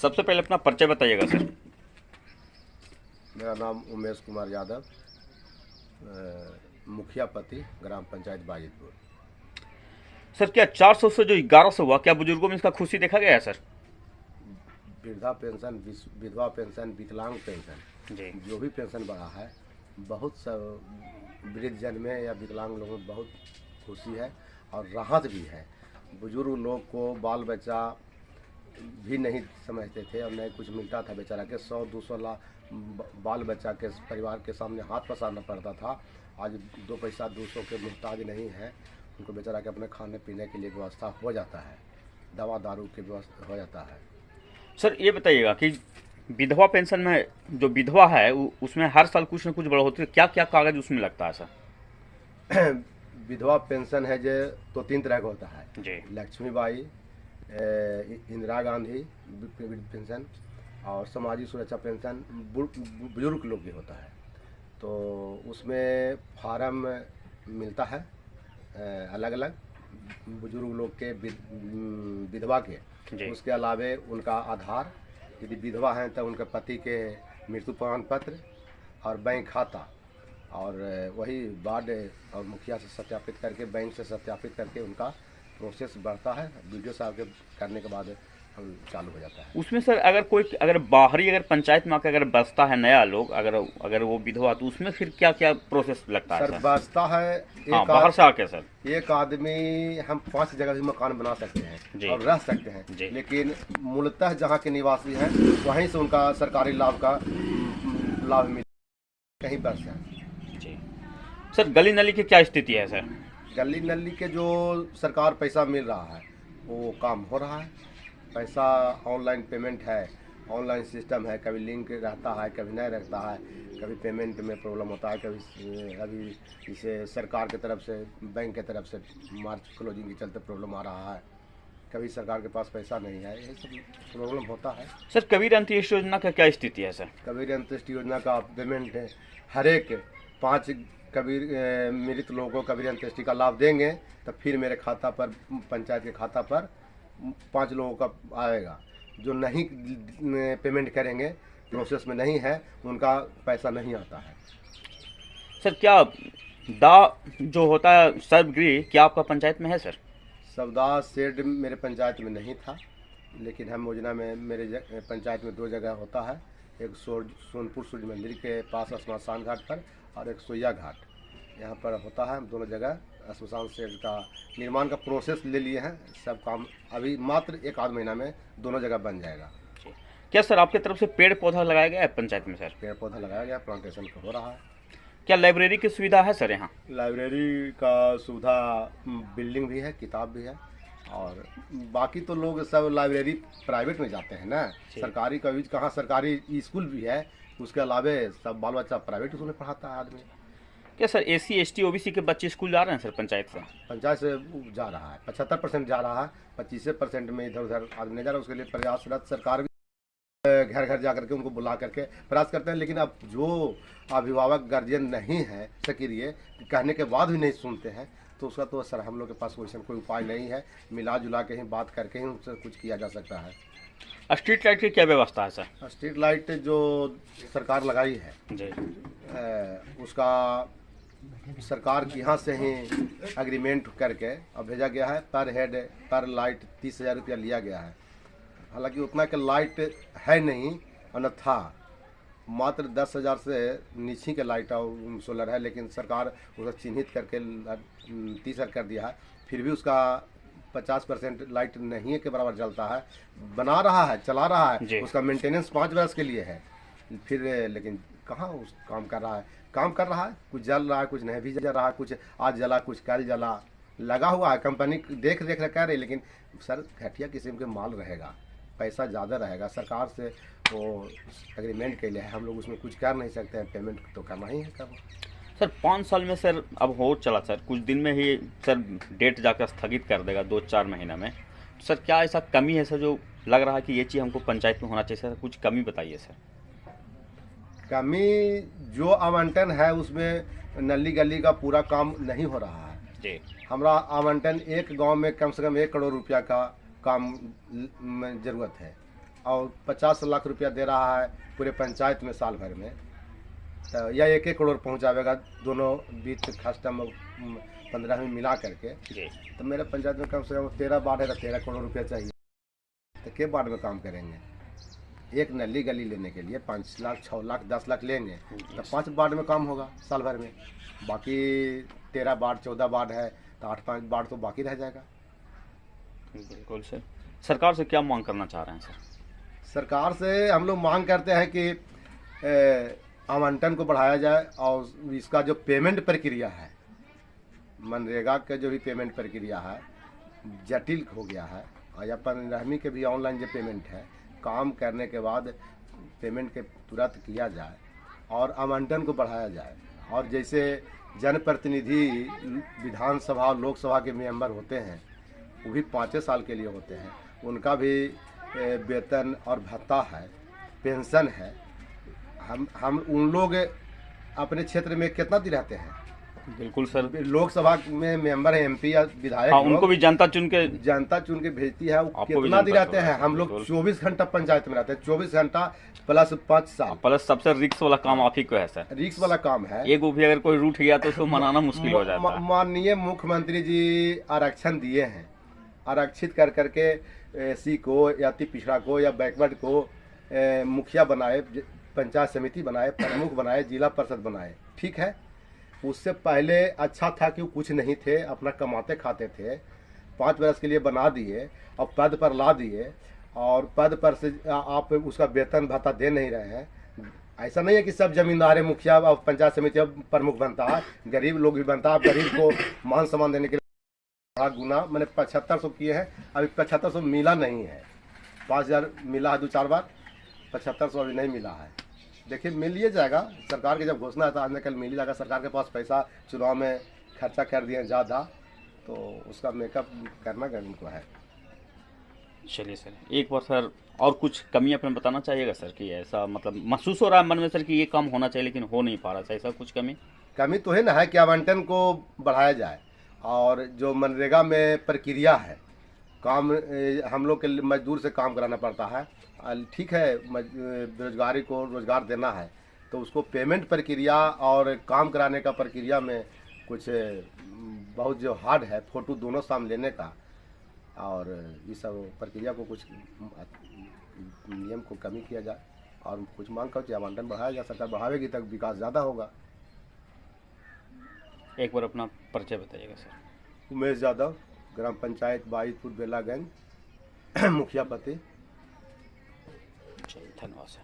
सबसे पहले अपना परिचय बताइएगा सर। मेरा नाम उमेश कुमार यादव, मुखिया पति, ग्राम पंचायत बाजितपुर। सर क्या 400 से जो 1100 हुआ, क्या बुजुर्गों में इसका खुशी देखा गया है सर? वृद्धा पेंशन, विधवा पेंशन, विकलांग पेंशन, जी जो भी पेंशन बढ़ा है, बहुत सब वृद्ध जन में या विकलांग लोगों में बहुत खुशी है और राहत भी है। बुजुर्ग लोग को बाल बच्चा भी नहीं समझते थे और नहीं कुछ मिलता था, बेचारा के 100-200 लाख बाल बच्चा के परिवार के सामने हाथ पसारना पड़ता था। आज 2 पैसा 200 के मुहताज नहीं है, उनको बेचारा के अपने खाने पीने के लिए व्यवस्था हो जाता है, दवा दारू की व्यवस्था हो जाता है। सर ये बताइएगा कि विधवा पेंशन में जो विधवा है उसमें हर साल कुछ न कुछ बढ़ोतरी, क्या क्या कागज उसमें लगता है सर? विधवा पेंशन है जो तो 3 तरह का होता है जी। लक्ष्मीबाई, इंदिरा गांधी पेंशन और सामाजिक सुरक्षा पेंशन बुजुर्ग लोग की होता है। तो उसमें फार्म मिलता है अलग अलग बुजुर्ग लोग के, विधवा के। उसके अलावे उनका आधार, यदि विधवा हैं तो उनके पति के मृत्यु प्रमाण पत्र और बैंक खाता, और वही वार्ड और मुखिया से सत्यापित करके, बैंक से सत्यापित करके उनका प्रोसेस बढ़ता है। वीडियो साहब के करने के बाद हम चालू हो जाता है। उसमें सर अगर बाहरी अगर पंचायत में आकर अगर बसता है नया लोग, अगर वो विधवा, तो उसमें फिर क्या क्या प्रोसेस लगता है सर? बसता है हाँ, बाहर से आके सर। एक आदमी हम 5 जगह भी मकान बना सकते हैं और रह सकते हैं, लेकिन मूलतः जहाँ के निवासी हैं वहीं से उनका सरकारी लाभ मिल कहीं बस है। जी सर, गली नली की क्या स्थिति है सर? गली नली के जो सरकार पैसा मिल रहा है वो काम हो रहा है। पैसा ऑनलाइन पेमेंट है, ऑनलाइन सिस्टम है, कभी लिंक रहता है कभी नहीं रहता है, कभी पेमेंट में प्रॉब्लम होता है, कभी इसे सरकार की तरफ से, बैंक की तरफ से मार्च क्लोजिंग के चलते प्रॉब्लम आ रहा है, कभी सरकार के पास पैसा नहीं है, ये सब प्रॉब्लम होता है। सर कबीर अंत्योदय योजना का क्या स्थिति है सर? कबीर अंत्योदय योजना का पेमेंट है, हर एक 5 कबीर मृत लोगों को कबीर अंत्येष्टि का लाभ देंगे तो फिर मेरे खाता पर, पंचायत के खाता पर 5 लोगों का आएगा। जो नहीं पेमेंट करेंगे, प्रोसेस में नहीं है, उनका पैसा नहीं आता है। सर क्या जो होता है सर्वगृह, क्या आपका पंचायत में है सर? सवदा शेड मेरे पंचायत में नहीं था, लेकिन हम योजना में मेरे पंचायत में 2 जगह होता है, एक सोनपुर सूर्य मंदिर के पास श्मशान घाट पर और एक सोया घाट, यहाँ पर होता है। दोनों जगह श्मशान शेड का निर्माण का प्रोसेस ले लिए हैं, सब काम अभी मात्र 1-8 महीना में दोनों जगह बन जाएगा। क्या सर आपकी तरफ से पेड़ पौधा लगाया गया है पंचायत में सर? पेड़ पौधा लगाया गया, प्लांटेशन हो रहा है। क्या लाइब्रेरी की सुविधा है सर यहाँ? लाइब्रेरी का सुविधा, बिल्डिंग भी है, किताब भी है, और बाकी तो लोग सब लाइब्रेरी प्राइवेट में जाते हैं ना, सरकारी का भी कहाँ, सरकारी स्कूल भी है, उसके अलावे सब बाल बच्चा प्राइवेट स्कूल में पढ़ाता है आदमी। क्या सर SC ST OBC के बच्चे स्कूल जा रहे हैं सर पंचायत से? पंचायत से जा रहा है, 75% जा रहा है, 25% में इधर उधर आदमी नहीं जा रहा। उसके लिए प्रयासरत सरकार भी घर घर जा करके उनको बुला करके प्रयास करते हैं, लेकिन अब जो अभिभावक गार्जियन नहीं है सक्रिय, कहने के बाद भी नहीं सुनते हैं, तो उसका तो सर हम लोग के पास कोई उपाय नहीं है, मिला जुला के ही बात करके ही उनसे कुछ किया जा सकता है। स्ट्रीट लाइट की क्या व्यवस्था है सर? स्ट्रीट लाइट जो सरकार लगाई है जी, उसका सरकार के यहाँ से ही एग्रीमेंट करके अब भेजा गया है। पर हेड पर लाइट 30,000 रुपया लिया गया है। हालांकि उतना के लाइट है नहीं, अन्यथा मात्र 10,000 से नीचे के लाइट और सोलर है, लेकिन सरकार उसे चिन्हित करके 30,000 कर दिया है। फिर भी उसका 50% लाइट नहीं है के बराबर जलता है, बना रहा है, चला रहा है, उसका मेंटेनेंस 5 वर्ष के लिए है, फिर लेकिन कहाँ उस काम कर रहा है, कुछ जल रहा है, कुछ नहीं भी जल रहा है, कुछ आज जला कुछ कल जला, लगा हुआ है। कंपनी देख कर रही, लेकिन सर घटिया किस्म के माल रहेगा, पैसा ज़्यादा रहेगा, सरकार से वो एग्रीमेंट के लिए है, हम लोग उसमें कुछ कर नहीं सकते हैं, पेमेंट तो करना ही है करना। सर 5 साल में सर अब हो चला सर, कुछ दिन में ही सर डेट जाकर स्थगित कर देगा 2-4 महीना में। सर क्या ऐसा कमी है सर जो लग रहा है कि ये चीज़ हमको पंचायत में होना चाहिए सर? कुछ कमी बताइए सर। कमी जो आवंटन है उसमें नली गली का पूरा काम नहीं हो रहा है जी। हमारा आवंटन एक गांव में कम से कम 1 करोड़ रुपया का काम में ज़रूरत है, और 50 लाख रुपया दे रहा है पूरे पंचायत में साल भर में, तो या 1-1 करोड़ पहुंचावेगा दोनों बीच खर्चा में 15 में मिला करके। जी। तो मेरे पंचायत में कम से कम 13 वार्ड है तो 13 करोड़ रुपया चाहिए, तो के वार्ड में काम करेंगे? एक नली गली लेने के लिए 5 लाख 6 लाख 10 लाख लेंगे तो 5 वार्ड में काम होगा साल भर में। बाकी 13 वार्ड 14 वार्ड है तो 8-5 वार्ड तो बाकी रह जाएगा। बिल्कुल सर। सरकार से क्या मांग करना चाह रहे हैं सर? सरकार से हम लोग मांग करते हैं कि आवंटन को बढ़ाया जाए और इसका जो पेमेंट प्रक्रिया है, मनरेगा का जो भी पेमेंट प्रक्रिया है जटिल हो गया है, और या पंद्रहवीं के भी ऑनलाइन जो पेमेंट है, काम करने के बाद पेमेंट के तुरंत किया जाए और आवंटन को बढ़ाया जाए। और जैसे जनप्रतिनिधि विधानसभा लोकसभा के मेंबर होते हैं वो भी 5 साल के लिए होते हैं, उनका भी वेतन और भत्ता है, पेंशन है। हम उन लोग अपने क्षेत्र में कितना दिन रहते हैं? बिल्कुल सर। लोकसभा में मेंबर है, MP या विधायक, हाँ, उनको भी जनता चुन के भेजती है। वो आपको भी कितना दिन जनता रहते हैं? हम लोग बिल्कुल। 24 घंटा पंचायत में रहते हैं, 24 घंटा प्लस 5 साल। प्लस सबसे रिस्क वाला काम आप ही को है सर। रिक्स वाला काम है। एक भी अगर कोई रूठ गया तो उसको मनाना मुश्किल हो जाता है। माननीय मुख्यमंत्री जी आरक्षण दिए हैं, आरक्षित कर करके SC को या अति पिछड़ा को या बैकवर्ड को मुखिया बनाए, पंचायत समिति बनाए, प्रमुख बनाए, जिला परिषद बनाए, ठीक है। उससे पहले अच्छा था कि वो कुछ नहीं थे, अपना कमाते खाते थे। 5 वर्ष के लिए बना दिए और पद पर ला दिए, और पद पर से आप उसका वेतन भत्ता दे नहीं रहे हैं। ऐसा नहीं है कि सब जमींदार मुखिया और पंचायत समिति प्रमुख बनता है, गरीब लोग भी बनता है। गरीब को मान सम्मान देने के लिए गुना मैंने 7500 किए हैं, अभी 7500 मिला नहीं है। 5000 मिला है 2-4 बार, 7500 अभी नहीं मिला है। देखिए मिल ही जाएगा, सरकार की जब घोषणा है तो आज न कल मिल ही जाएगा। सरकार के पास पैसा चुनाव में खर्चा कर दिए ज़्यादा, तो उसका मेकअप करना उनको है। चलिए सर, एक बार सर और कुछ कमी अपने बताना चाहिएगा सर कि ऐसा मतलब महसूस हो रहा है मन में सर कि ये काम होना चाहिए लेकिन हो नहीं पा रहा है, ऐसा कुछ कमी तो है ना, है कि आवंटन को बढ़ाया जाए। और जो मनरेगा में प्रक्रिया है, काम हम लोग के मजदूर से काम कराना पड़ता है, ठीक है। बेरोजगारी को रोजगार देना है तो उसको पेमेंट प्रक्रिया और काम कराने का प्रक्रिया में कुछ बहुत जो हार्ड है, फोटो दोनों सामने लेने का, और इस सब प्रक्रिया को कुछ नियम को कमी किया जाए और कुछ मांग कर आवंटन बढ़ाया जाए। सरकार बढ़ावेगी तक विकास ज़्यादा होगा। एक बार अपना परिचय बताइएगा सर। उमेश यादव, ग्राम पंचायत बाईपुर बेलागंज, मुखिया पति। चलिए, धन्यवाद सर।